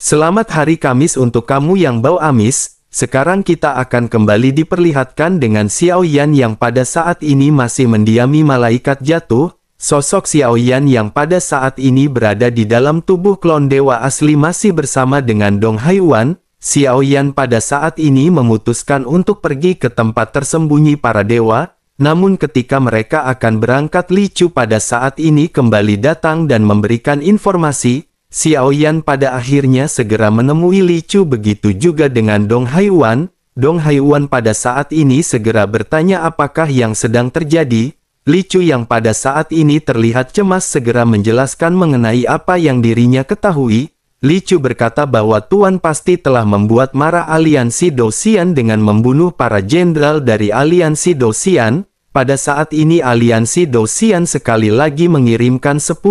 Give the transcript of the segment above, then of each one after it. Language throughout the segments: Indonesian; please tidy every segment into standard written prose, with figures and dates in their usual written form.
Selamat hari Kamis untuk kamu yang bau amis. Sekarang kita akan kembali diperlihatkan dengan Xiao Yan yang pada saat ini masih mendiami malaikat jatuh. Sosok Xiao Yan yang pada saat ini berada di dalam tubuh klon dewa asli masih bersama dengan Dong Haiwan. Xiao Yan pada saat ini memutuskan untuk pergi ke tempat tersembunyi para dewa. Namun ketika mereka akan berangkat, Li Chu pada saat ini kembali datang dan memberikan informasi. Xiao Yan pada akhirnya segera menemui Li Chu, begitu juga dengan Dong Haiwan. Dong Haiwan pada saat ini segera bertanya apakah yang sedang terjadi. Li Chu yang pada saat ini terlihat cemas segera menjelaskan mengenai apa yang dirinya ketahui. Li Chu berkata bahwa Tuan pasti telah membuat marah aliansi Dosian dengan membunuh para jenderal dari aliansi Dosian. Pada saat ini aliansi Dosian sekali lagi mengirimkan 10.000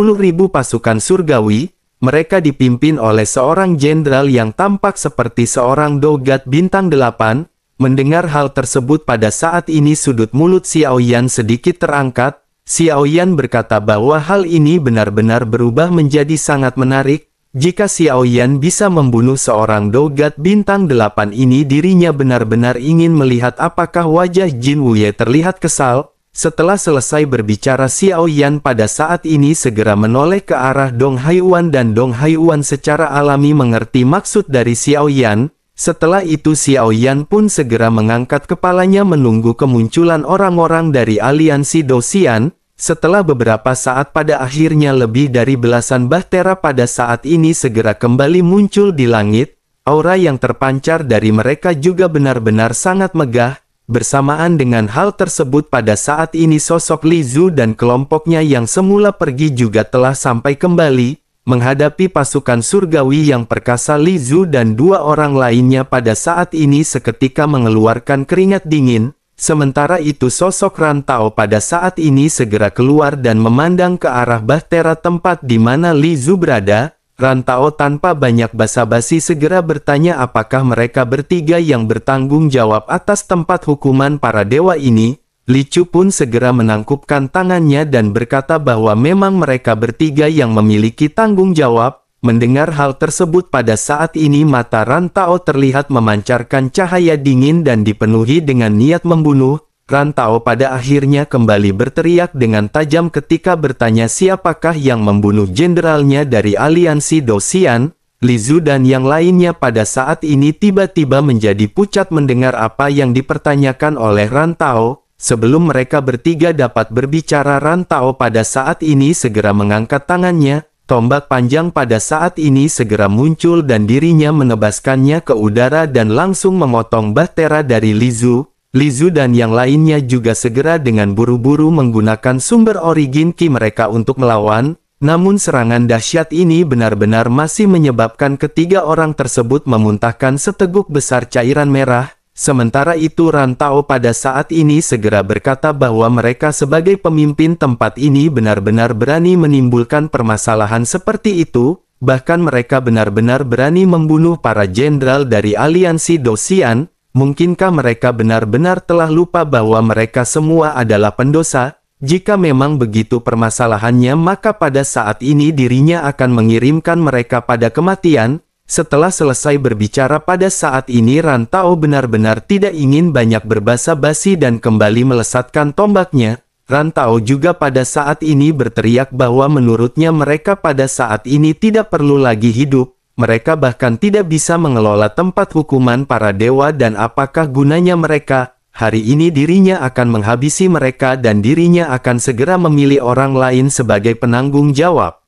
pasukan surgawi. Mereka dipimpin oleh seorang jenderal yang tampak seperti seorang dogat bintang 8. Mendengar hal tersebut pada saat ini sudut mulut Xiao Yan sedikit terangkat. Xiao Yan berkata bahwa hal ini benar-benar berubah menjadi sangat menarik. Jika Xiao Yan bisa membunuh seorang dogat bintang 8 ini, dirinya benar-benar ingin melihat apakah wajah Jin Wuye terlihat kesal. Setelah selesai berbicara, Xiao Yan pada saat ini segera menoleh ke arah Dong Haiwan dan Dong Haiwan secara alami mengerti maksud dari Xiao Yan. Setelah itu Xiao Yan pun segera mengangkat kepalanya menunggu kemunculan orang-orang dari aliansi Dosian. Setelah beberapa saat pada akhirnya lebih dari belasan bahtera pada saat ini segera kembali muncul di langit. Aura yang terpancar dari mereka juga benar-benar sangat megah. Bersamaan dengan hal tersebut pada saat ini sosok Li Zu dan kelompoknya yang semula pergi juga telah sampai kembali. Menghadapi pasukan surgawi yang perkasa, Li Zu dan dua orang lainnya pada saat ini seketika mengeluarkan keringat dingin. Sementara itu sosok Ran Tao pada saat ini segera keluar dan memandang ke arah bahtera tempat di mana Li Zu berada. Ran Tao tanpa banyak basa-basi segera bertanya apakah mereka bertiga yang bertanggung jawab atas tempat hukuman para dewa ini. Li Chu pun segera menangkupkan tangannya dan berkata bahwa memang mereka bertiga yang memiliki tanggung jawab. Mendengar hal tersebut pada saat ini mata Ran Tao terlihat memancarkan cahaya dingin dan dipenuhi dengan niat membunuh. Ran Tao pada akhirnya kembali berteriak dengan tajam ketika bertanya siapakah yang membunuh jenderalnya dari aliansi Dosian. Li Zu dan yang lainnya pada saat ini tiba-tiba menjadi pucat mendengar apa yang dipertanyakan oleh Ran Tao. Sebelum mereka bertiga dapat berbicara, Ran Tao pada saat ini segera mengangkat tangannya. Tombak panjang pada saat ini segera muncul dan dirinya menebaskannya ke udara dan langsung memotong bahtera dari Li Zu. Li Zu dan yang lainnya juga segera dengan buru-buru menggunakan sumber origin Qi mereka untuk melawan. Namun serangan dahsyat ini benar-benar masih menyebabkan ketiga orang tersebut memuntahkan seteguk besar cairan merah. Sementara itu Ran Tao pada saat ini segera berkata bahwa mereka sebagai pemimpin tempat ini benar-benar berani menimbulkan permasalahan seperti itu. Bahkan mereka benar-benar berani membunuh para jenderal dari aliansi Dosian. Mungkinkah mereka benar-benar telah lupa bahwa mereka semua adalah pendosa? Jika memang begitu permasalahannya, maka pada saat ini dirinya akan mengirimkan mereka pada kematian. Setelah selesai berbicara pada saat ini, Ran Tao benar-benar tidak ingin banyak berbasa-basi dan kembali melesatkan tombaknya. Ran Tao juga pada saat ini berteriak bahwa menurutnya mereka pada saat ini tidak perlu lagi hidup. Mereka bahkan tidak bisa mengelola tempat hukuman para dewa dan apakah gunanya mereka? Hari ini dirinya akan menghabisi mereka dan dirinya akan segera memilih orang lain sebagai penanggung jawab.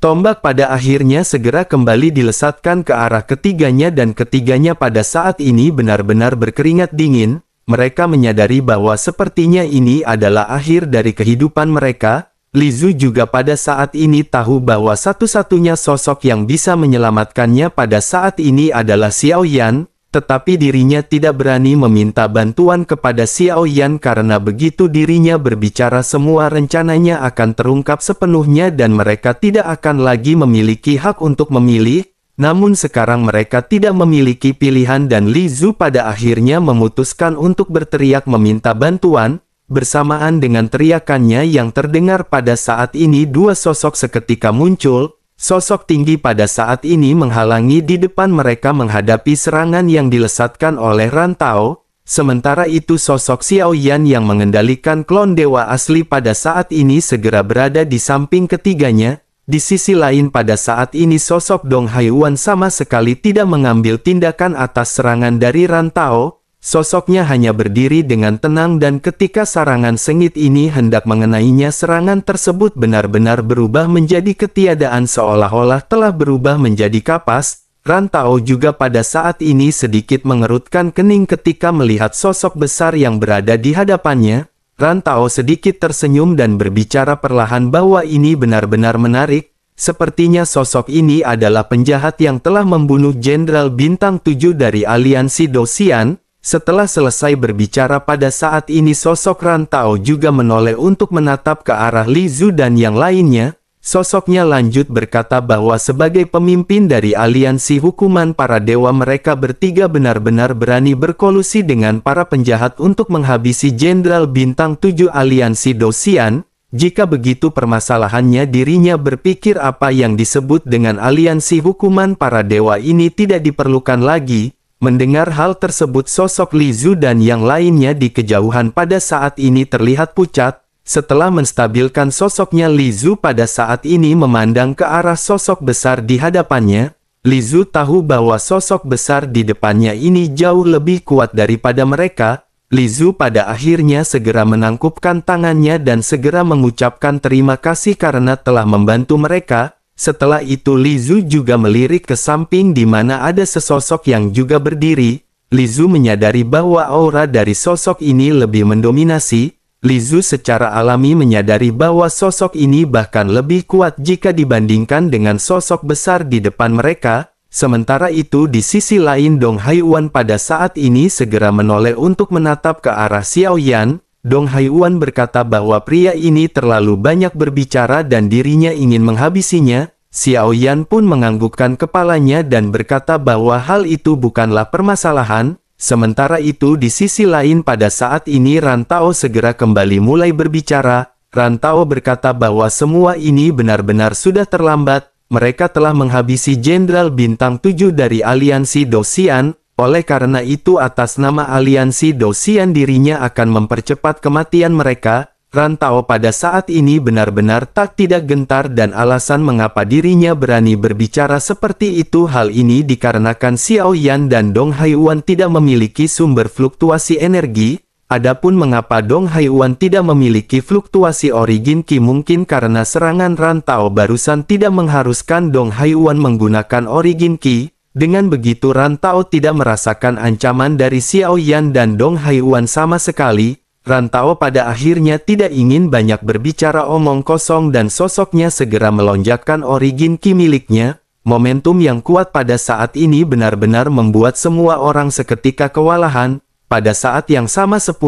Tombak pada akhirnya segera kembali dilesatkan ke arah ketiganya dan ketiganya pada saat ini benar-benar berkeringat dingin. Mereka menyadari bahwa sepertinya ini adalah akhir dari kehidupan mereka. Li Zu juga pada saat ini tahu bahwa satu-satunya sosok yang bisa menyelamatkannya pada saat ini adalah Xiao Yan, tetapi dirinya tidak berani meminta bantuan kepada Xiao Yan karena begitu dirinya berbicara semua rencananya akan terungkap sepenuhnya dan mereka tidak akan lagi memiliki hak untuk memilih. Namun sekarang mereka tidak memiliki pilihan dan Li Zu pada akhirnya memutuskan untuk berteriak meminta bantuan. Bersamaan dengan teriakannya yang terdengar pada saat ini dua sosok seketika muncul. Sosok tinggi pada saat ini menghalangi di depan mereka menghadapi serangan yang dilesatkan oleh Rantao. Sementara itu sosok Xiao Yan yang mengendalikan klon dewa asli pada saat ini segera berada di samping ketiganya. Di sisi lain pada saat ini sosok Dong Haiyuan sama sekali tidak mengambil tindakan atas serangan dari Rantao. Sosoknya hanya berdiri dengan tenang dan ketika serangan sengit ini hendak mengenainya serangan tersebut benar-benar berubah menjadi ketiadaan seolah-olah telah berubah menjadi kapas. Rantao juga pada saat ini sedikit mengerutkan kening ketika melihat sosok besar yang berada di hadapannya. Rantao sedikit tersenyum dan berbicara perlahan bahwa ini benar-benar menarik. Sepertinya sosok ini adalah penjahat yang telah membunuh Jenderal Bintang 7 dari aliansi Dosian. Setelah selesai berbicara pada saat ini sosok Rantao juga menoleh untuk menatap ke arah Li Zu dan yang lainnya. Sosoknya lanjut berkata bahwa sebagai pemimpin dari aliansi hukuman para dewa mereka bertiga benar-benar berani berkolusi dengan para penjahat untuk menghabisi Jenderal Bintang 7 aliansi Dosian. Jika begitu permasalahannya dirinya berpikir apa yang disebut dengan aliansi hukuman para dewa ini tidak diperlukan lagi. Mendengar hal tersebut sosok Li Zu dan yang lainnya di kejauhan pada saat ini terlihat pucat. Setelah menstabilkan sosoknya Li Zu pada saat ini memandang ke arah sosok besar di hadapannya. Li Zu tahu bahwa sosok besar di depannya ini jauh lebih kuat daripada mereka. Li Zu pada akhirnya segera menangkupkan tangannya dan segera mengucapkan terima kasih karena telah membantu mereka. Setelah itu Li Zu juga melirik ke samping di mana ada sesosok yang juga berdiri. Li Zu menyadari bahwa aura dari sosok ini lebih mendominasi. Li Zu secara alami menyadari bahwa sosok ini bahkan lebih kuat jika dibandingkan dengan sosok besar di depan mereka. Sementara itu di sisi lain Dong Haiyuan pada saat ini segera menoleh untuk menatap ke arah Xiao Yan. Dong Haiyuan berkata bahwa pria ini terlalu banyak berbicara dan dirinya ingin menghabisinya. Xiao Yan pun menganggukkan kepalanya dan berkata bahwa hal itu bukanlah permasalahan. Sementara itu di sisi lain pada saat ini Rantao segera kembali mulai berbicara. Rantao berkata bahwa semua ini benar-benar sudah terlambat. Mereka telah menghabisi Jenderal Bintang 7 dari aliansi Dosian. Oleh karena itu atas nama aliansi Dosian dirinya akan mempercepat kematian mereka. Rantao pada saat ini benar-benar tidak gentar dan alasan mengapa dirinya berani berbicara seperti itu hal ini dikarenakan Xiao Yan dan Dong Haiyuan tidak memiliki sumber fluktuasi energi. Adapun mengapa Dong Haiyuan tidak memiliki fluktuasi origin Qi mungkin karena serangan Rantao barusan tidak mengharuskan Dong Haiyuan menggunakan origin Qi. Dengan begitu Rantao tidak merasakan ancaman dari Xiao Yan dan Dong Haiyuan sama sekali. Rantao pada akhirnya tidak ingin banyak berbicara omong kosong dan sosoknya segera melonjakkan origin Qi miliknya. Momentum yang kuat pada saat ini benar-benar membuat semua orang seketika kewalahan. Pada saat yang sama 10.000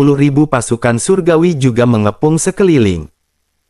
pasukan surgawi juga mengepung sekeliling.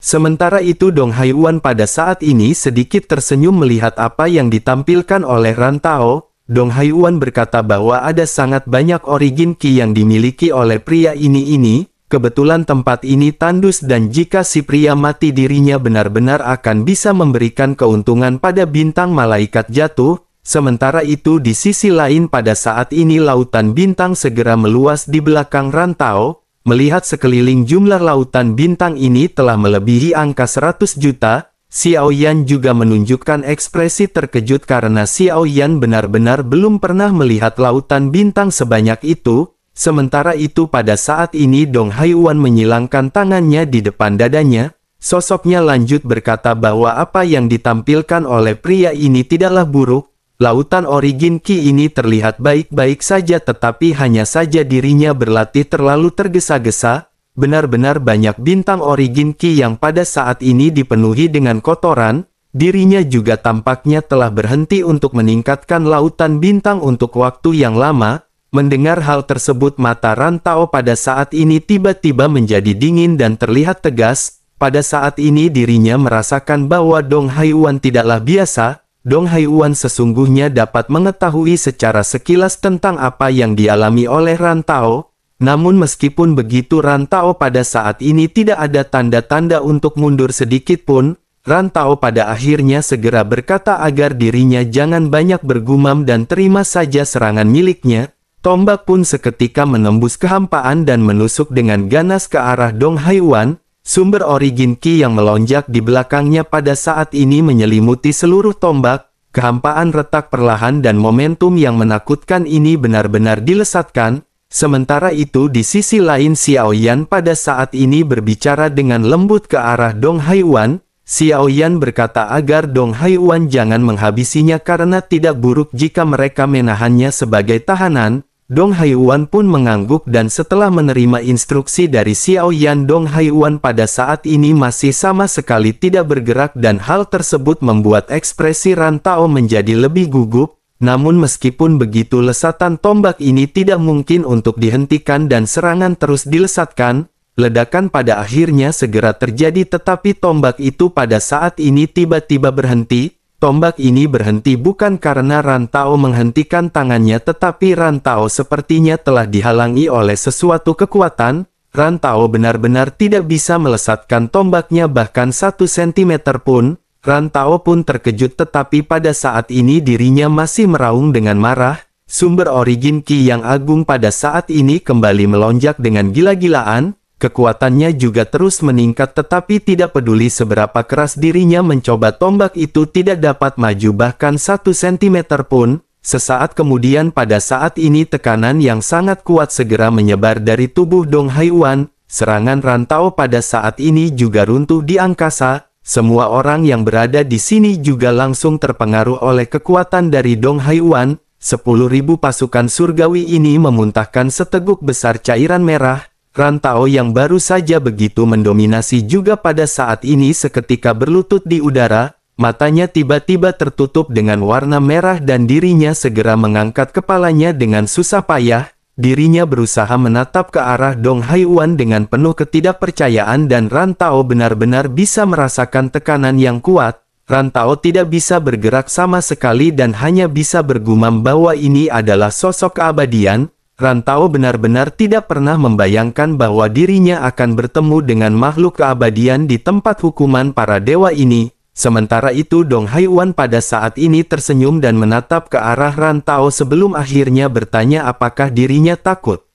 Sementara itu Dong Haiyuan pada saat ini sedikit tersenyum melihat apa yang ditampilkan oleh Rantao. Dong Haiyuan berkata bahwa ada sangat banyak origin Qi yang dimiliki oleh pria ini. Kebetulan tempat ini tandus dan jika si pria mati dirinya benar-benar akan bisa memberikan keuntungan pada bintang malaikat jatuh. Sementara itu di sisi lain pada saat ini lautan bintang segera meluas di belakang Rantao. Melihat sekeliling jumlah lautan bintang ini telah melebihi angka 100 juta. Xiao Yan juga menunjukkan ekspresi terkejut karena Xiao Yan benar-benar belum pernah melihat lautan bintang sebanyak itu. Sementara itu pada saat ini Dong Haiyuan menyilangkan tangannya di depan dadanya. Sosoknya lanjut berkata bahwa apa yang ditampilkan oleh pria ini tidaklah buruk. Lautan origin Qi ini terlihat baik-baik saja tetapi hanya saja dirinya berlatih terlalu tergesa-gesa. Benar-benar banyak bintang origin Qi yang pada saat ini dipenuhi dengan kotoran. Dirinya juga tampaknya telah berhenti untuk meningkatkan lautan bintang untuk waktu yang lama. Mendengar hal tersebut mata Rantao pada saat ini tiba-tiba menjadi dingin dan terlihat tegas. Pada saat ini dirinya merasakan bahwa Dong Haiyuan tidaklah biasa. Dong Haiyuan sesungguhnya dapat mengetahui secara sekilas tentang apa yang dialami oleh Rantao. Namun meskipun begitu Rantao pada saat ini tidak ada tanda-tanda untuk mundur sedikit pun. Ran Tao pada akhirnya segera berkata agar dirinya jangan banyak bergumam dan terima saja serangan miliknya. Tombak pun seketika menembus kehampaan dan menusuk dengan ganas ke arah Dong Haiwan. Sumber origin Qi yang melonjak di belakangnya pada saat ini menyelimuti seluruh tombak. Kehampaan retak perlahan dan momentum yang menakutkan ini benar-benar dilesatkan. Sementara itu di sisi lain Xiao Yan pada saat ini berbicara dengan lembut ke arah Dong Haiwan. Xiao Yan berkata agar Dong Haiwan jangan menghabisinya karena tidak buruk jika mereka menahannya sebagai tahanan. Dong Haiwan pun mengangguk dan setelah menerima instruksi dari Xiao Yan, Dong Haiwan pada saat ini masih sama sekali tidak bergerak dan hal tersebut membuat ekspresi Ran Tao menjadi lebih gugup. Namun meskipun begitu lesatan tombak ini tidak mungkin untuk dihentikan dan serangan terus dilesatkan. Ledakan pada akhirnya segera terjadi tetapi tombak itu pada saat ini tiba-tiba berhenti. Tombak ini berhenti bukan karena Ran Tao menghentikan tangannya tetapi Ran Tao sepertinya telah dihalangi oleh sesuatu kekuatan. Ran Tao benar-benar tidak bisa melesatkan tombaknya bahkan 1 cm pun. Ran Tao pun terkejut tetapi pada saat ini dirinya masih meraung dengan marah. Sumber origin Qi yang agung pada saat ini kembali melonjak dengan gila-gilaan. Kekuatannya juga terus meningkat tetapi tidak peduli seberapa keras dirinya mencoba tombak itu tidak dapat maju bahkan 1 cm pun. Sesaat kemudian pada saat ini tekanan yang sangat kuat segera menyebar dari tubuh Dong Haiwan. Serangan Ran Tao pada saat ini juga runtuh di angkasa. Semua orang yang berada di sini juga langsung terpengaruh oleh kekuatan dari Dong Haiwan. 10.000 pasukan surgawi ini memuntahkan seteguk besar cairan merah. Ran Tao yang baru saja begitu mendominasi juga pada saat ini seketika berlutut di udara, matanya tiba-tiba tertutup dengan warna merah dan dirinya segera mengangkat kepalanya dengan susah payah. Dirinya berusaha menatap ke arah Dong Haiwan dengan penuh ketidakpercayaan dan Ran Tao benar-benar bisa merasakan tekanan yang kuat. Ran Tao tidak bisa bergerak sama sekali dan hanya bisa bergumam bahwa ini adalah sosok keabadian. Ran Tao benar-benar tidak pernah membayangkan bahwa dirinya akan bertemu dengan makhluk keabadian di tempat hukuman para dewa ini. Sementara itu Dong Haiwan pada saat ini tersenyum dan menatap ke arah Ran Tao sebelum akhirnya bertanya apakah dirinya takut.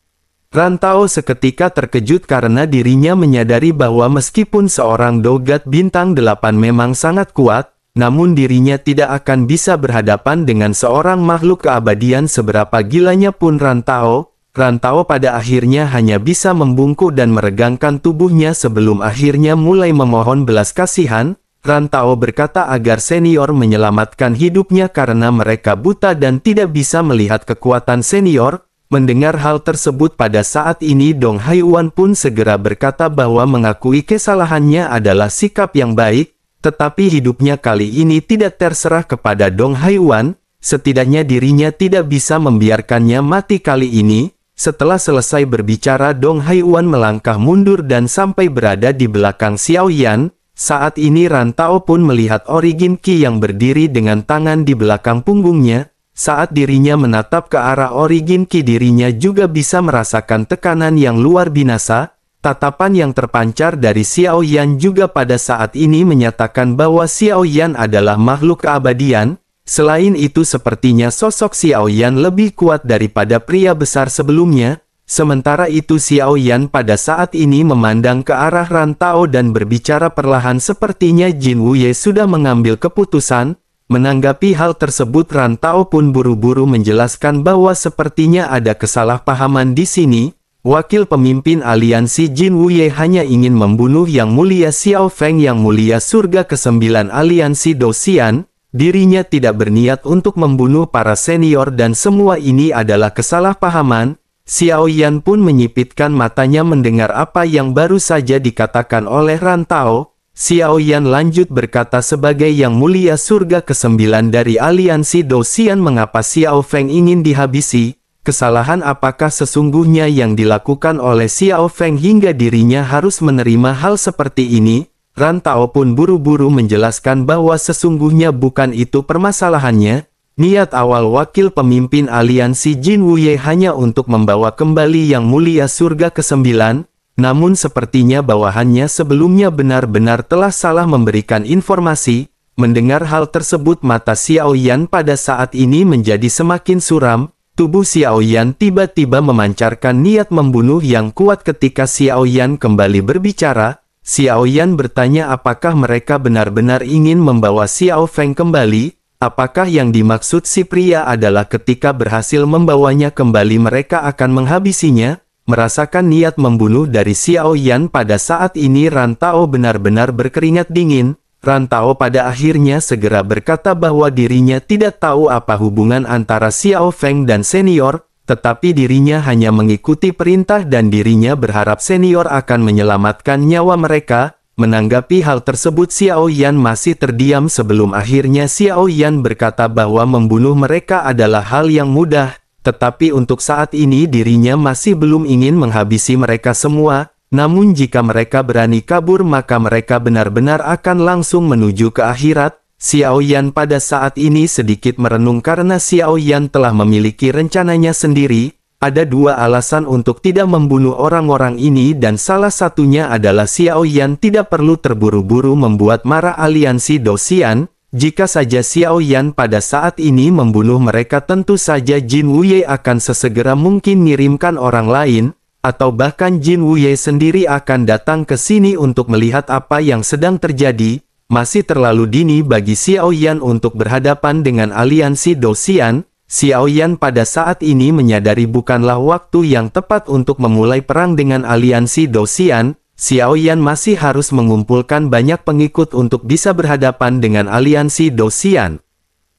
Ran Tao seketika terkejut karena dirinya menyadari bahwa meskipun seorang Dogat bintang 8 memang sangat kuat, namun dirinya tidak akan bisa berhadapan dengan seorang makhluk keabadian seberapa gilanya pun Ran Tao. Ran Tao pada akhirnya hanya bisa membungkuk dan meregangkan tubuhnya sebelum akhirnya mulai memohon belas kasihan. Ran Tao berkata agar senior menyelamatkan hidupnya karena mereka buta dan tidak bisa melihat kekuatan senior. Mendengar hal tersebut pada saat ini Dong Haiwan pun segera berkata bahwa mengakui kesalahannya adalah sikap yang baik. Tetapi hidupnya kali ini tidak terserah kepada Dong Haiwan, setidaknya dirinya tidak bisa membiarkannya mati kali ini. Setelah selesai berbicara Dong Haiwan melangkah mundur dan sampai berada di belakang Xiao Yan. Saat ini Ran Tao pun melihat origin Qi yang berdiri dengan tangan di belakang punggungnya. Saat dirinya menatap ke arah origin Qi dirinya juga bisa merasakan tekanan yang luar binasa. Tatapan yang terpancar dari Xiao Yan juga pada saat ini menyatakan bahwa Xiao Yan adalah makhluk keabadian. Selain itu sepertinya sosok Xiao Yan lebih kuat daripada pria besar sebelumnya. Sementara itu Xiao Yan pada saat ini memandang ke arah Ran Tao dan berbicara perlahan sepertinya Jin Wuye sudah mengambil keputusan. Menanggapi hal tersebut Ran Tao pun buru-buru menjelaskan bahwa sepertinya ada kesalahpahaman di sini. Wakil pemimpin aliansi Jin Wuye hanya ingin membunuh Yang Mulia Xiao Feng Yang Mulia Surga ke-9 aliansi Dosian. Dirinya tidak berniat untuk membunuh para senior dan semua ini adalah kesalahpahaman. Xiao Yan pun menyipitkan matanya mendengar apa yang baru saja dikatakan oleh Ran Tao. Xiao Yan lanjut berkata sebagai Yang Mulia Surga ke-9 dari aliansi Dosian mengapa Xiao Feng ingin dihabisi. Kesalahan apakah sesungguhnya yang dilakukan oleh Xiao Feng hingga dirinya harus menerima hal seperti ini? Ran Tao pun buru-buru menjelaskan bahwa sesungguhnya bukan itu permasalahannya. Niat awal wakil pemimpin aliansi Jin Wuye hanya untuk membawa kembali Yang Mulia Surga ke-9. namun sepertinya bawahannya sebelumnya benar-benar telah salah memberikan informasi. Mendengar hal tersebut mata Xiao Yan pada saat ini menjadi semakin suram. Tubuh Xiao Yan tiba-tiba memancarkan niat membunuh yang kuat ketika Xiao Yan kembali berbicara. Xiao Yan bertanya apakah mereka benar-benar ingin membawa Xiao Feng kembali. Apakah yang dimaksud si pria adalah ketika berhasil membawanya kembali mereka akan menghabisinya? Merasakan niat membunuh dari Xiao Yan pada saat ini Rantao benar-benar berkeringat dingin. Rantao pada akhirnya segera berkata bahwa dirinya tidak tahu apa hubungan antara Xiao Feng dan senior, tetapi dirinya hanya mengikuti perintah dan dirinya berharap senior akan menyelamatkan nyawa mereka. Menanggapi hal tersebut Xiao Yan masih terdiam sebelum akhirnya Xiao Yan berkata bahwa membunuh mereka adalah hal yang mudah, tetapi untuk saat ini dirinya masih belum ingin menghabisi mereka semua. Namun jika mereka berani kabur maka mereka benar-benar akan langsung menuju ke akhirat. Xiao Yan pada saat ini sedikit merenung karena Xiao Yan telah memiliki rencananya sendiri. Ada dua alasan untuk tidak membunuh orang-orang ini dan salah satunya adalah Xiao Yan tidak perlu terburu-buru membuat marah aliansi Dosian. Jika saja Xiao Yan pada saat ini membunuh mereka tentu saja Jin Wuye akan sesegera mungkin mengirimkan orang lain. Atau bahkan Jin Wuye sendiri akan datang ke sini untuk melihat apa yang sedang terjadi. Masih terlalu dini bagi Xiao Yan untuk berhadapan dengan aliansi Dosian. Xiao Yan pada saat ini menyadari bukanlah waktu yang tepat untuk memulai perang dengan aliansi Dosian. Xiao Yan masih harus mengumpulkan banyak pengikut untuk bisa berhadapan dengan aliansi Dosian.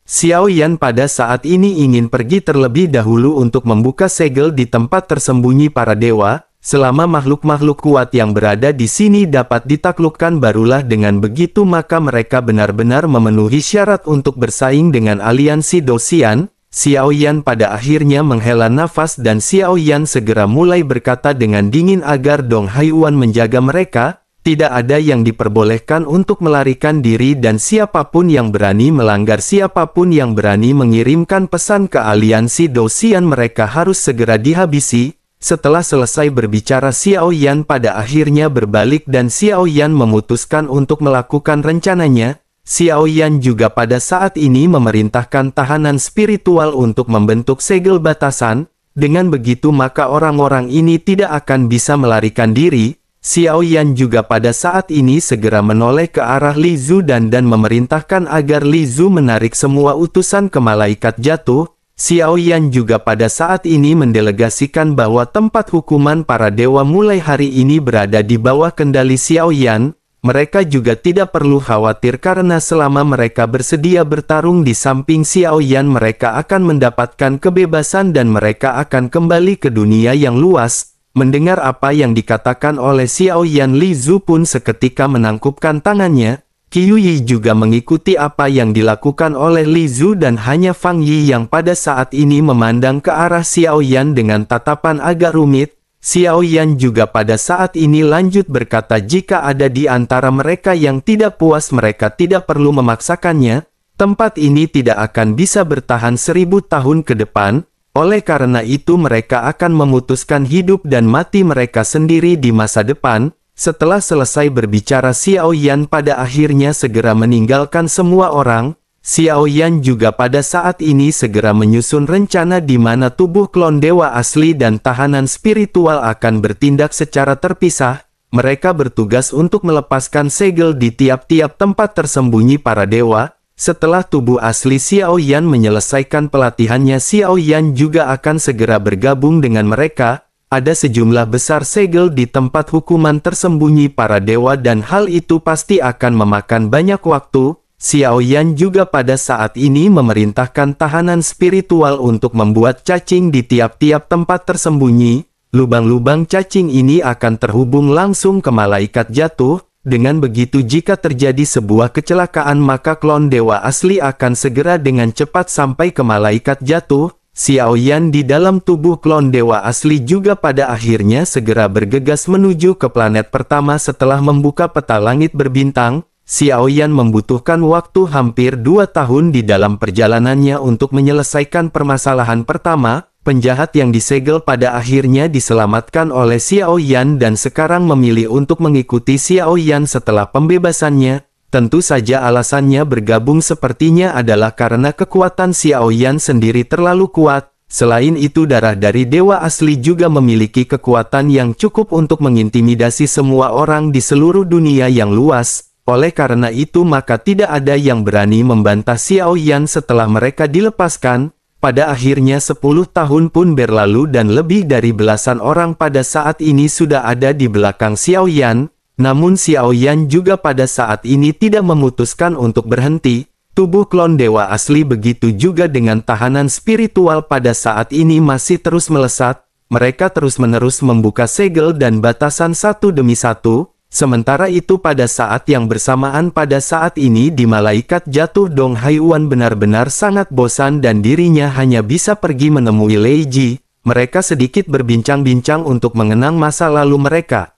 Xiao Yan pada saat ini ingin pergi terlebih dahulu untuk membuka segel di tempat tersembunyi para dewa. Selama makhluk-makhluk kuat yang berada di sini dapat ditaklukkan barulah dengan begitu maka mereka benar-benar memenuhi syarat untuk bersaing dengan aliansi Dosian. Xiao Yan pada akhirnya menghela nafas dan Xiao Yan segera mulai berkata dengan dingin agar Dong Haiyuan menjaga mereka. Tidak ada yang diperbolehkan untuk melarikan diri dan siapapun yang berani melanggar siapapun yang berani mengirimkan pesan ke aliansi Dosian mereka harus segera dihabisi. Setelah selesai berbicara Xiao Yan pada akhirnya berbalik dan Xiao Yan memutuskan untuk melakukan rencananya. Xiao Yan juga pada saat ini memerintahkan tahanan spiritual untuk membentuk segel batasan. Dengan begitu maka orang-orang ini tidak akan bisa melarikan diri. Xiao Yan juga pada saat ini segera menoleh ke arah Li Zhu dan memerintahkan agar Li Zhu menarik semua utusan ke malaikat jatuh. Xiao Yan juga pada saat ini mendelegasikan bahwa tempat hukuman para dewa mulai hari ini berada di bawah kendali Xiao Yan. Mereka juga tidak perlu khawatir karena selama mereka bersedia bertarung di samping Xiao Yan mereka akan mendapatkan kebebasan dan mereka akan kembali ke dunia yang luas. Mendengar apa yang dikatakan oleh Xiao Yan Li Zhu pun seketika menangkupkan tangannya. Qiu Yi juga mengikuti apa yang dilakukan oleh Li Zhu dan hanya Fang Yi yang pada saat ini memandang ke arah Xiao Yan dengan tatapan agak rumit. Xiao Yan juga pada saat ini lanjut berkata jika ada di antara mereka yang tidak puas mereka tidak perlu memaksakannya. Tempat ini tidak akan bisa bertahan 1000 tahun ke depan. Oleh karena itu mereka akan memutuskan hidup dan mati mereka sendiri di masa depan. Setelah selesai berbicara Xiao Yan pada akhirnya segera meninggalkan semua orang. Xiao Yan juga pada saat ini segera menyusun rencana di mana tubuh klon dewa asli dan tahanan spiritual akan bertindak secara terpisah. Mereka bertugas untuk melepaskan segel di tiap-tiap tempat tersembunyi para dewa. Setelah tubuh asli Xiao Yan menyelesaikan pelatihannya Xiao Yan juga akan segera bergabung dengan mereka. Ada sejumlah besar segel di tempat hukuman tersembunyi para dewa dan hal itu pasti akan memakan banyak waktu. Xiao Yan juga pada saat ini memerintahkan tahanan spiritual untuk membuat cacing di tiap-tiap tempat tersembunyi. Lubang-lubang cacing ini akan terhubung langsung ke malaikat jatuh. Dengan begitu jika terjadi sebuah kecelakaan maka klon dewa asli akan segera dengan cepat sampai ke malaikat jatuh. Xiao Yan di dalam tubuh klon dewa asli juga pada akhirnya segera bergegas menuju ke planet pertama setelah membuka peta langit berbintang. Xiao Yan membutuhkan waktu hampir 2 tahun di dalam perjalanannya untuk menyelesaikan permasalahan pertama. Penjahat yang disegel pada akhirnya diselamatkan oleh Xiao Yan dan sekarang memilih untuk mengikuti Xiao Yan setelah pembebasannya. Tentu saja alasannya bergabung sepertinya adalah karena kekuatan Xiao Yan sendiri terlalu kuat. Selain itu darah dari dewa asli juga memiliki kekuatan yang cukup untuk mengintimidasi semua orang di seluruh dunia yang luas. Oleh karena itu maka tidak ada yang berani membantah Xiao Yan setelah mereka dilepaskan. Pada akhirnya 10 tahun pun berlalu dan lebih dari belasan orang pada saat ini sudah ada di belakang Xiao Yan. Namun Xiao Yan juga pada saat ini tidak memutuskan untuk berhenti. Tubuh klon dewa asli begitu juga dengan tahanan spiritual pada saat ini masih terus melesat. Mereka terus-menerus membuka segel dan batasan satu demi satu. Sementara itu pada saat yang bersamaan pada saat ini di malaikat jatuh Dong Haiwan benar-benar sangat bosan dan dirinya hanya bisa pergi menemui Lei Ji. Mereka sedikit berbincang-bincang untuk mengenang masa lalu mereka.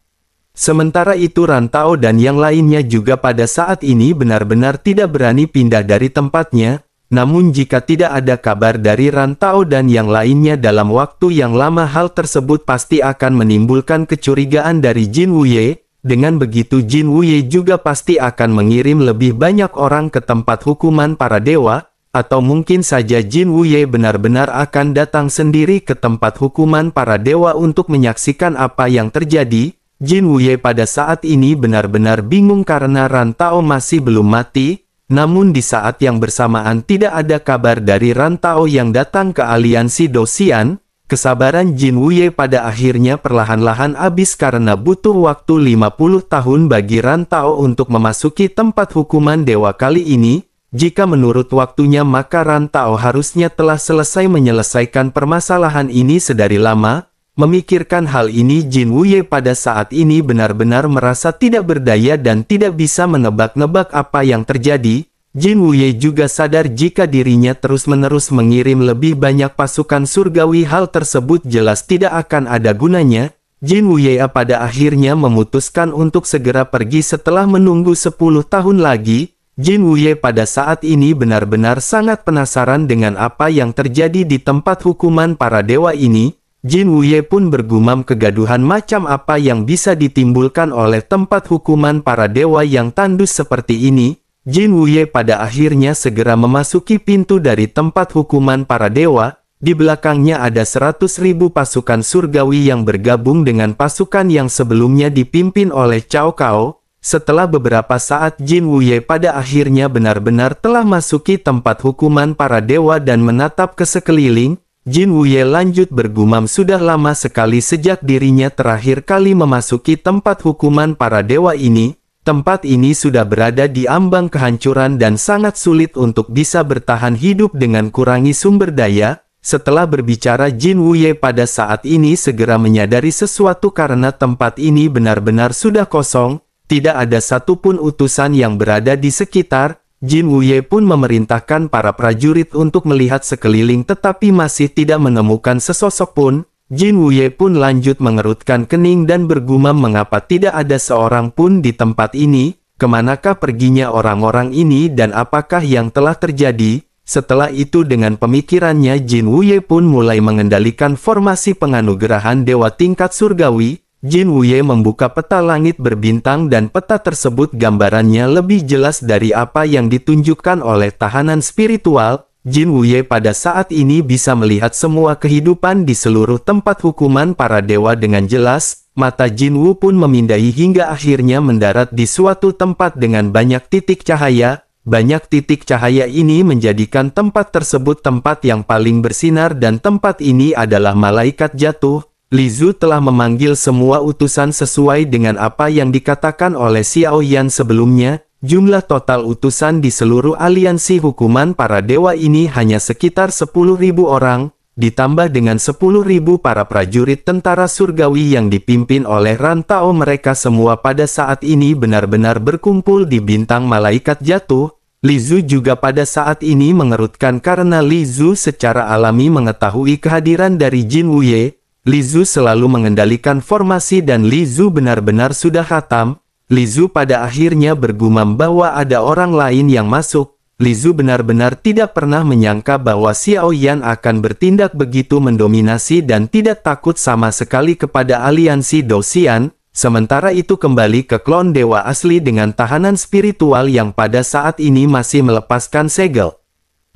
Sementara itu Rantao dan yang lainnya juga pada saat ini benar-benar tidak berani pindah dari tempatnya. Namun jika tidak ada kabar dari Rantao dan yang lainnya dalam waktu yang lama hal tersebut pasti akan menimbulkan kecurigaan dari Jin Wuye. Dengan begitu Jin Wuye juga pasti akan mengirim lebih banyak orang ke tempat hukuman para dewa, atau mungkin saja Jin Wuye benar-benar akan datang sendiri ke tempat hukuman para dewa untuk menyaksikan apa yang terjadi. Jin Wuye pada saat ini benar-benar bingung karena Rantao masih belum mati, namun di saat yang bersamaan tidak ada kabar dari Rantao yang datang ke aliansi Dosian. Kesabaran Jin Wuye pada akhirnya perlahan-lahan habis karena butuh waktu 50 tahun bagi Rantao untuk memasuki tempat hukuman dewa kali ini. Jika menurut waktunya maka Rantao harusnya telah selesai menyelesaikan permasalahan ini sedari lama. Memikirkan hal ini Jin Wuye pada saat ini benar-benar merasa tidak berdaya dan tidak bisa menebak-nebak apa yang terjadi. Jin Wuye juga sadar jika dirinya terus-menerus mengirim lebih banyak pasukan surgawi hal tersebut jelas tidak akan ada gunanya. Jin Wuye pada akhirnya memutuskan untuk segera pergi setelah menunggu 10 tahun lagi. Jin Wuye pada saat ini benar-benar sangat penasaran dengan apa yang terjadi di tempat hukuman para dewa ini. Jin Wuye pun bergumam kegaduhan macam apa yang bisa ditimbulkan oleh tempat hukuman para dewa yang tandus seperti ini. Jin Wuye pada akhirnya segera memasuki pintu dari tempat hukuman para dewa. Di belakangnya ada 100.000 pasukan surgawi yang bergabung dengan pasukan yang sebelumnya dipimpin oleh Cao Cao. Setelah beberapa saat Jin Wuye pada akhirnya benar-benar telah masuki tempat hukuman para dewa dan menatap ke sekeliling. Jin Wuye lanjut bergumam sudah lama sekali sejak dirinya terakhir kali memasuki tempat hukuman para dewa ini. Tempat ini sudah berada di ambang kehancuran dan sangat sulit untuk bisa bertahan hidup dengan kurangi sumber daya. Setelah berbicara Jin Wuye pada saat ini segera menyadari sesuatu karena tempat ini benar-benar sudah kosong. Tidak ada satupun utusan yang berada di sekitar. Jin Wuye pun memerintahkan para prajurit untuk melihat sekeliling tetapi masih tidak menemukan sesosok pun. Jin Wuye pun lanjut mengerutkan kening dan bergumam mengapa tidak ada seorang pun di tempat ini, kemanakah perginya orang-orang ini dan apakah yang telah terjadi. Setelah itu dengan pemikirannya Jin Wuye pun mulai mengendalikan formasi penganugerahan dewa tingkat surgawi. Jin Wuye membuka peta langit berbintang dan peta tersebut gambarannya lebih jelas dari apa yang ditunjukkan oleh tahanan spiritual. Jin Wuye pada saat ini bisa melihat semua kehidupan di seluruh tempat hukuman para dewa dengan jelas. Mata Jin Wu pun memindai hingga akhirnya mendarat di suatu tempat dengan banyak titik cahaya. Banyak titik cahaya ini menjadikan tempat tersebut tempat yang paling bersinar dan tempat ini adalah malaikat jatuh. Li Zu telah memanggil semua utusan sesuai dengan apa yang dikatakan oleh Xiao Yan sebelumnya. Jumlah total utusan di seluruh aliansi hukuman para dewa ini hanya sekitar 10.000 orang, ditambah dengan 10.000 para prajurit tentara surgawi yang dipimpin oleh Rantao. Mereka semua pada saat ini benar-benar berkumpul di bintang malaikat jatuh. Li Zu juga pada saat ini mengerutkan karena Li Zu secara alami mengetahui kehadiran dari Jin Wuye. Li Zu selalu mengendalikan formasi dan Li Zu benar-benar sudah khatam. Li Zu pada akhirnya bergumam bahwa ada orang lain yang masuk. Li Zu benar-benar tidak pernah menyangka bahwa Xiao Yan akan bertindak begitu mendominasi dan tidak takut sama sekali kepada aliansi Dou-Xian. Sementara itu kembali ke klon dewa asli dengan tahanan spiritual yang pada saat ini masih melepaskan segel.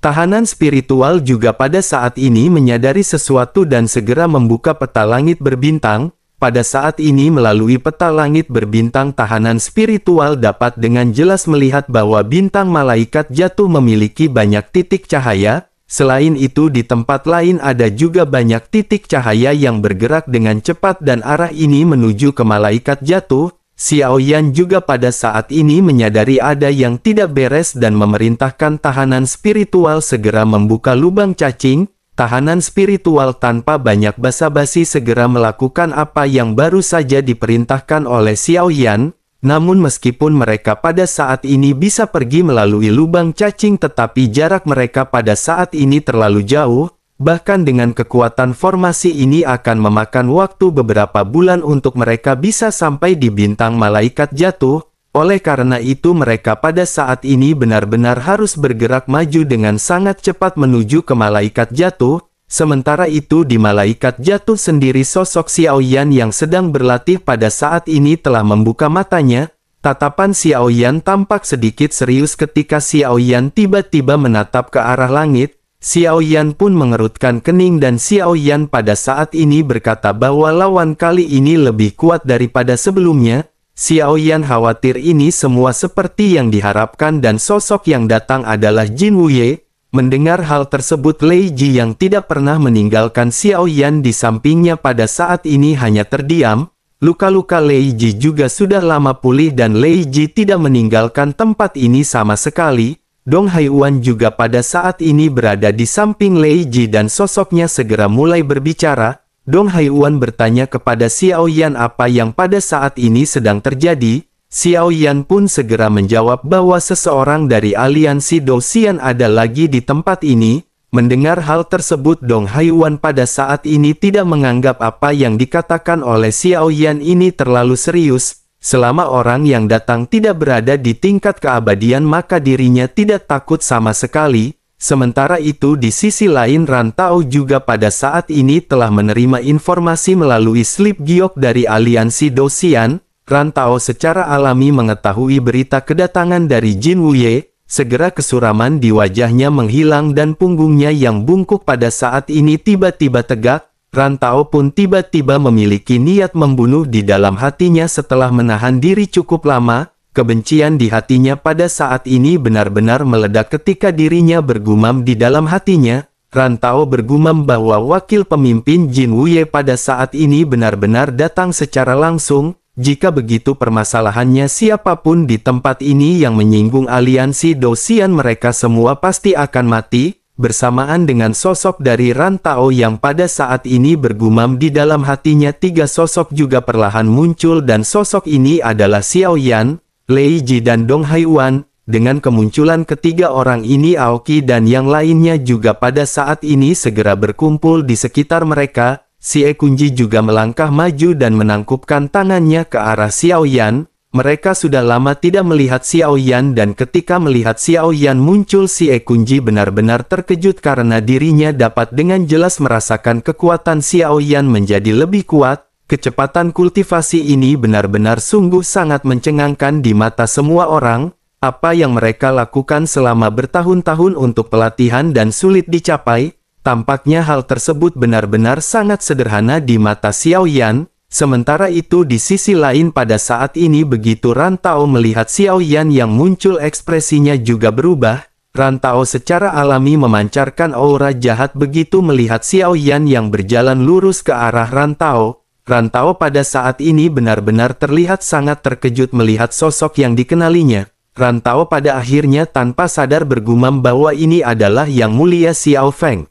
Tahanan spiritual juga pada saat ini menyadari sesuatu dan segera membuka peta langit berbintang. Pada saat ini melalui peta langit berbintang tahanan spiritual dapat dengan jelas melihat bahwa bintang malaikat jatuh memiliki banyak titik cahaya. Selain itu di tempat lain ada juga banyak titik cahaya yang bergerak dengan cepat dan arah ini menuju ke malaikat jatuh. Xiao Yan juga pada saat ini menyadari ada yang tidak beres dan memerintahkan tahanan spiritual segera membuka lubang cacing. Tahanan spiritual tanpa banyak basa-basi segera melakukan apa yang baru saja diperintahkan oleh Xiao Yan. Namun meskipun mereka pada saat ini bisa pergi melalui lubang cacing tetapi jarak mereka pada saat ini terlalu jauh. Bahkan dengan kekuatan formasi ini akan memakan waktu beberapa bulan untuk mereka bisa sampai di bintang malaikat jatuh. Oleh karena itu mereka pada saat ini benar-benar harus bergerak maju dengan sangat cepat menuju ke malaikat jatuh. Sementara itu di malaikat jatuh sendiri sosok Xiao Yan yang sedang berlatih pada saat ini telah membuka matanya. Tatapan Xiao Yan tampak sedikit serius ketika Xiao Yan tiba-tiba menatap ke arah langit. Xiao Yan pun mengerutkan kening dan Xiao Yan pada saat ini berkata bahwa lawan kali ini lebih kuat daripada sebelumnya. Xiao Yan khawatir ini semua seperti yang diharapkan dan sosok yang datang adalah Jin Wuye. Mendengar hal tersebut Lei Ji yang tidak pernah meninggalkan Xiao Yan di sampingnya pada saat ini hanya terdiam. Luka-luka Lei Ji juga sudah lama pulih dan Lei Ji tidak meninggalkan tempat ini sama sekali. Dong Haiwan juga pada saat ini berada di samping Lei Ji dan sosoknya segera mulai berbicara. Dong Haiwan bertanya kepada Xiao Yan apa yang pada saat ini sedang terjadi. Xiao Yan pun segera menjawab bahwa seseorang dari aliansi Dou-Xian ada lagi di tempat ini. Mendengar hal tersebut Dong Haiwan pada saat ini tidak menganggap apa yang dikatakan oleh Xiao Yan ini terlalu serius. Selama orang yang datang tidak berada di tingkat keabadian maka dirinya tidak takut sama sekali. Sementara itu di sisi lain Ran Tao juga pada saat ini telah menerima informasi melalui slip giok dari aliansi Dou-Xian. Ran Tao secara alami mengetahui berita kedatangan dari Jin Wuye. Segera kesuraman di wajahnya menghilang dan punggungnya yang bungkuk pada saat ini tiba-tiba tegak. Ran Tao pun tiba-tiba memiliki niat membunuh di dalam hatinya setelah menahan diri cukup lama. Kebencian di hatinya pada saat ini benar-benar meledak ketika dirinya bergumam di dalam hatinya. Ran Tao bergumam bahwa wakil pemimpin Jin Wuye pada saat ini benar-benar datang secara langsung. Jika begitu permasalahannya siapapun di tempat ini yang menyinggung aliansi Dou-Xian mereka semua pasti akan mati. Bersamaan dengan sosok dari Ran Tao yang pada saat ini bergumam di dalam hatinya tiga sosok juga perlahan muncul dan sosok ini adalah Xiao Yan, Lei Ji dan Dong Haiwan. Dengan kemunculan ketiga orang ini Aoki dan yang lainnya juga pada saat ini segera berkumpul di sekitar mereka. Xie Kunji juga melangkah maju dan menangkupkan tangannya ke arah Xiao Yan. Mereka sudah lama tidak melihat Xiao Yan dan ketika melihat Xiao Yan muncul Xie Kunji benar-benar terkejut karena dirinya dapat dengan jelas merasakan kekuatan Xiao Yan menjadi lebih kuat. Kecepatan kultivasi ini benar-benar sungguh sangat mencengangkan di mata semua orang. Apa yang mereka lakukan selama bertahun-tahun untuk pelatihan dan sulit dicapai, tampaknya hal tersebut benar-benar sangat sederhana di mata Xiao Yan. Sementara itu di sisi lain pada saat ini begitu Ran Tao melihat Xiao Yan yang muncul ekspresinya juga berubah. Ran Tao secara alami memancarkan aura jahat begitu melihat Xiao Yan yang berjalan lurus ke arah Ran Tao. Ran Tao pada saat ini benar-benar terlihat sangat terkejut melihat sosok yang dikenalinya. Ran Tao pada akhirnya tanpa sadar bergumam bahwa ini adalah Yang Mulia Xiao Feng.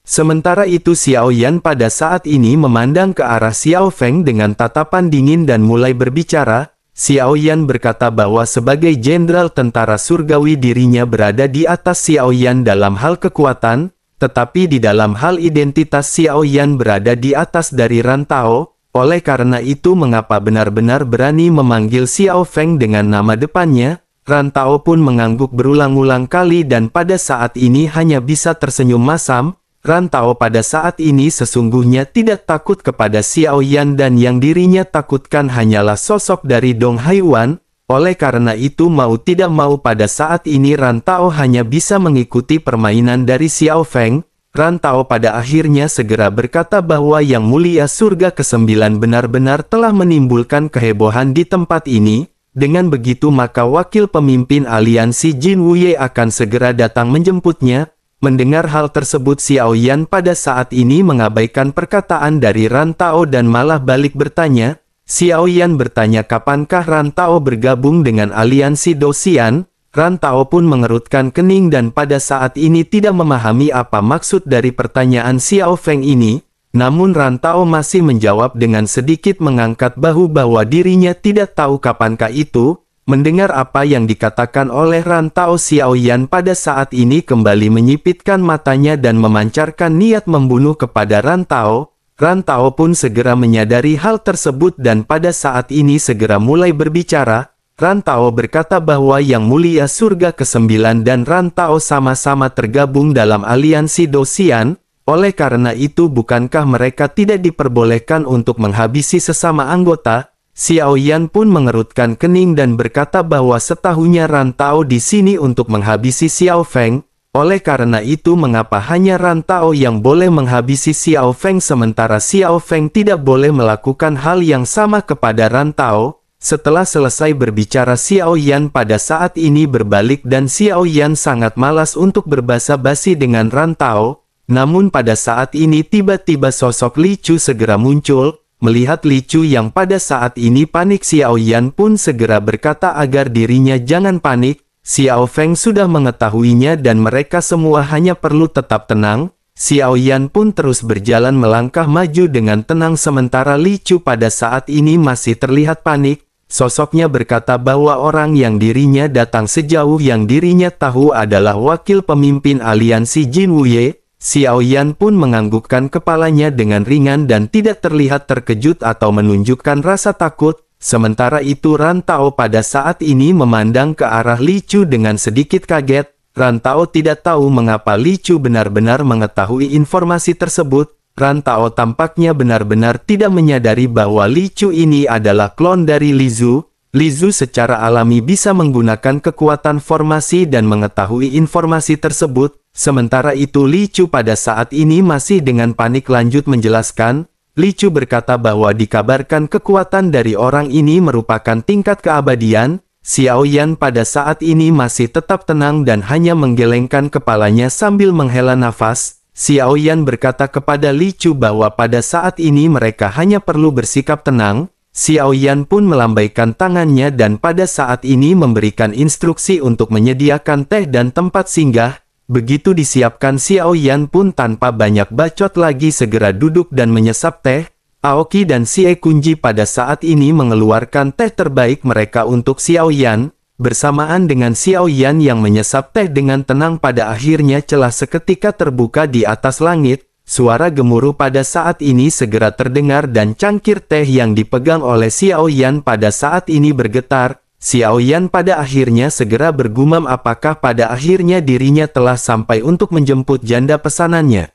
Sementara itu Xiao Yan pada saat ini memandang ke arah Xiao Feng dengan tatapan dingin dan mulai berbicara. Xiao Yan berkata bahwa sebagai jenderal tentara surgawi dirinya berada di atas Xiao Yan dalam hal kekuatan, tetapi di dalam hal identitas Xiao Yan berada di atas dari Ran Tao. Oleh karena itu mengapa benar-benar berani memanggil Xiao Feng dengan nama depannya? Ran Tao pun mengangguk berulang-ulang kali dan pada saat ini hanya bisa tersenyum masam. Ran Tao pada saat ini sesungguhnya tidak takut kepada Xiao Yan dan yang dirinya takutkan hanyalah sosok dari Dong Haiwan. Oleh karena itu mau tidak mau pada saat ini Ran Tao hanya bisa mengikuti permainan dari Xiao Feng. Ran Tao pada akhirnya segera berkata bahwa Yang Mulia Surga ke-9 benar-benar telah menimbulkan kehebohan di tempat ini. Dengan begitu maka wakil pemimpin aliansi Jin Wuye akan segera datang menjemputnya. Mendengar hal tersebut Xiao Yan pada saat ini mengabaikan perkataan dari Ran Tao dan malah balik bertanya. Xiao Yan bertanya kapankah Ran Tao bergabung dengan aliansi Dosian. Ran Tao pun mengerutkan kening dan pada saat ini tidak memahami apa maksud dari pertanyaan Xiao Feng ini. Namun Ran Tao masih menjawab dengan sedikit mengangkat bahu bahwa dirinya tidak tahu kapankah itu. Mendengar apa yang dikatakan oleh Ran Tao, Xiao Yan pada saat ini kembali menyipitkan matanya dan memancarkan niat membunuh kepada Ran Tao. Ran Tao pun segera menyadari hal tersebut dan pada saat ini segera mulai berbicara. Ran Tao berkata bahwa Yang Mulia Surga ke-9 dan Ran Tao sama-sama tergabung dalam aliansi Dosian. Oleh karena itu bukankah mereka tidak diperbolehkan untuk menghabisi sesama anggota? Xiao Yan pun mengerutkan kening dan berkata bahwa setahunya Ran Tao di sini untuk menghabisi Xiao Feng. Oleh karena itu mengapa hanya Ran Tao yang boleh menghabisi Xiao Feng sementara Xiao Feng tidak boleh melakukan hal yang sama kepada Ran Tao? Setelah selesai berbicara Xiao Yan pada saat ini berbalik dan Xiao Yan sangat malas untuk berbasa-basi dengan Ran Tao. Namun pada saat ini tiba-tiba sosok Li Chu segera muncul. Melihat Li Chu yang pada saat ini panik Xiao Yan pun segera berkata agar dirinya jangan panik. Xiao Feng sudah mengetahuinya dan mereka semua hanya perlu tetap tenang. Xiao Yan pun terus berjalan melangkah maju dengan tenang sementara Li Chu pada saat ini masih terlihat panik. Sosoknya berkata bahwa orang yang dirinya datang sejauh yang dirinya tahu adalah wakil pemimpin aliansi Jin Wuye. Xiao Yan pun menganggukkan kepalanya dengan ringan dan tidak terlihat terkejut atau menunjukkan rasa takut. Sementara itu Ran Tao pada saat ini memandang ke arah Li Chu dengan sedikit kaget. Ran Tao tidak tahu mengapa Li Chu benar-benar mengetahui informasi tersebut. Ran Tao tampaknya benar-benar tidak menyadari bahwa Li Chu ini adalah klon dari Li Zhu. Li Zhu secara alami bisa menggunakan kekuatan formasi dan mengetahui informasi tersebut. Sementara itu Li Chu pada saat ini masih dengan panik lanjut menjelaskan. Li Chu berkata bahwa dikabarkan kekuatan dari orang ini merupakan tingkat keabadian. Xiao Yan pada saat ini masih tetap tenang dan hanya menggelengkan kepalanya sambil menghela nafas. Xiao Yan berkata kepada Li Chu bahwa pada saat ini mereka hanya perlu bersikap tenang. Xiao Yan pun melambaikan tangannya dan pada saat ini memberikan instruksi untuk menyediakan teh dan tempat singgah. Begitu disiapkan Xiao Yan pun tanpa banyak bacot lagi segera duduk dan menyesap teh. Aoki dan Xie Kunji pada saat ini mengeluarkan teh terbaik mereka untuk Xiao Yan. Bersamaan dengan Xiao Yan yang menyesap teh dengan tenang pada akhirnya celah seketika terbuka di atas langit. Suara gemuruh pada saat ini segera terdengar dan cangkir teh yang dipegang oleh Xiao Yan pada saat ini bergetar. Xiao Yan pada akhirnya segera bergumam apakah pada akhirnya dirinya telah sampai untuk menjemput janda pesanannya.